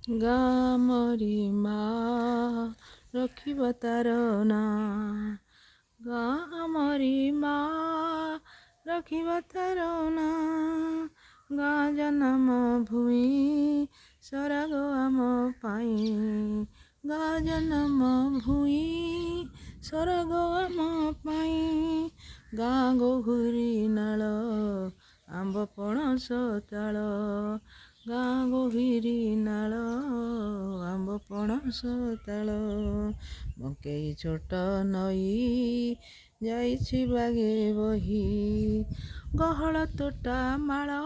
ଗାଁ ମରି ମା ରଖିବ ତାର ନାଁ। ଗାଁ ମରି ମା ରଖିବ ତାର ନାଁ। ଗାଁ ଜନମ ଭୂଇଁ ସ୍ୱର୍ଗ ଆମ ପାଇଁ। ଗାଁ ଜନମ ଭୂଇଁ ସ୍ୱର୍ଗ ଆମ ପାଇଁ। ଗାଁ ଗୋହୁରୀ ନାଳ ଆମ୍ବ ପଣସ ତାଳ। ଗାଁ ଗୋହିରୀ ନାଳ ଆମ୍ବ ପଣସ ତାଳ। ମକେଇ ଛୋଟ ନଈ ଯାଇଛି ବାଗେ ବହି। ଗହଳ ତୋଟା ମାଳ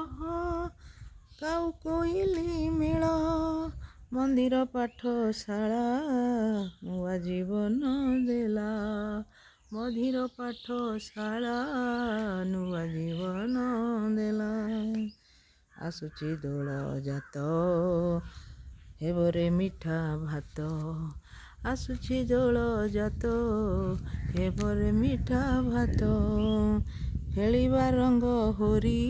କାଉ କୋଇଲି ମେଳ। ମନ୍ଦିର ପାଠଶାଳା ନୂଆ ଜୀବନ ଦେଲା। ମନ୍ଦିର ପାଠଶାଳା ନୂଆ ଜୀବନ ଦେଲା। ଆସୁଛି ଦୋଳ ଜାତ ହେବରେ ମିଠା ଭାତ। ଆସୁଛି ଦୋଳ ଜାତ ହେବରେ ମିଠା ଭାତ। ଖେଳିବା ରଙ୍ଗ ହୋରି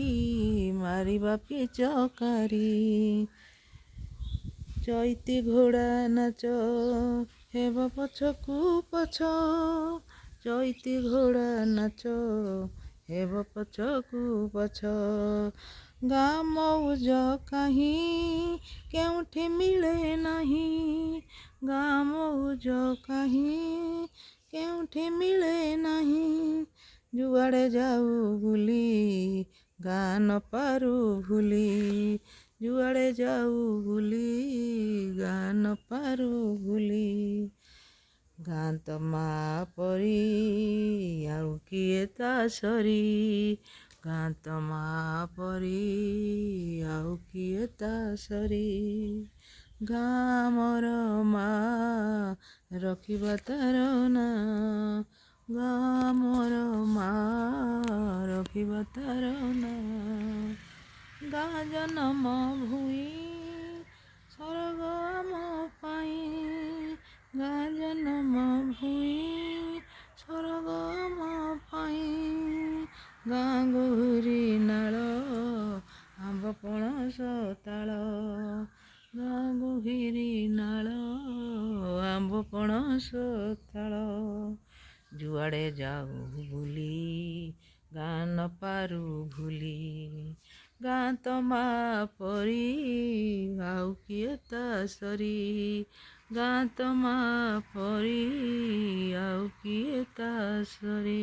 ମାରିବା ପିଚକାରି। ଚଇତି ଘୋଡ଼ା ନାଚ ହେବ ପଛକୁ ପଛ। ଚଇତି ଘୋଡ଼ା ନାଚ ହେବ ପଛକୁ ପଛ। ଗାଁ ମଉଜ କାହିଁ କେଉଁଠି ମିଳେ ନାହିଁ। ଗାଁ ମଉଜ କାହିଁ କେଉଁଠି ମିଳେ ନାହିଁ। ଯୁଆଡ଼େ ଯାଉ ବୁଲି ଗାଁ ନ ପାରୁ ଭୁଲି। ଯୁଆଡ଼େ ଯାଉ ବୁଲି ଗାଁ ନ ପାରୁ ଭୁଲି। ଗାଁ ତ ମା ପରି ଆଉ କିଏ ତା ସରି। ଗାଁ ତ ମା ପରି ଆଉ କିଏ ତା ସରି। ଗାଁ ମୋର ମା ରଖିବ ତାର ନାଁ। ଗାଁ ମୋର ମା ରଖିବ ତାର ନାଁ। ଗାଁ ଜନମ ଭୂଇଁ ସ୍ୱର୍ଗ ଆମ ପାଇଁ। ଗାଁ ଜନମ ଭୂଇଁ ସ୍ୱର୍ଗ ଆମ ପାଇଁ। ଗାଁ ଗୋହୁରୀ ନାଳ ଆମ୍ବ ପଣସ ତାଳ। ଗାଁ ଗୋହିରୀ ନାଳ ଆମ୍ବ ପଣସ ତାଳ। ଯୁଆଡ଼େ ଯାଉ ବୁଲି ଗାଁ ନ ପାରୁ ଭୁଲି। ଗାଁ ତ ମା ପରି ଆଉ କିଏ ତା ସରି। ଗାଁ ତ ମା ପରି ଆଉ କିଏ ତା ସରି।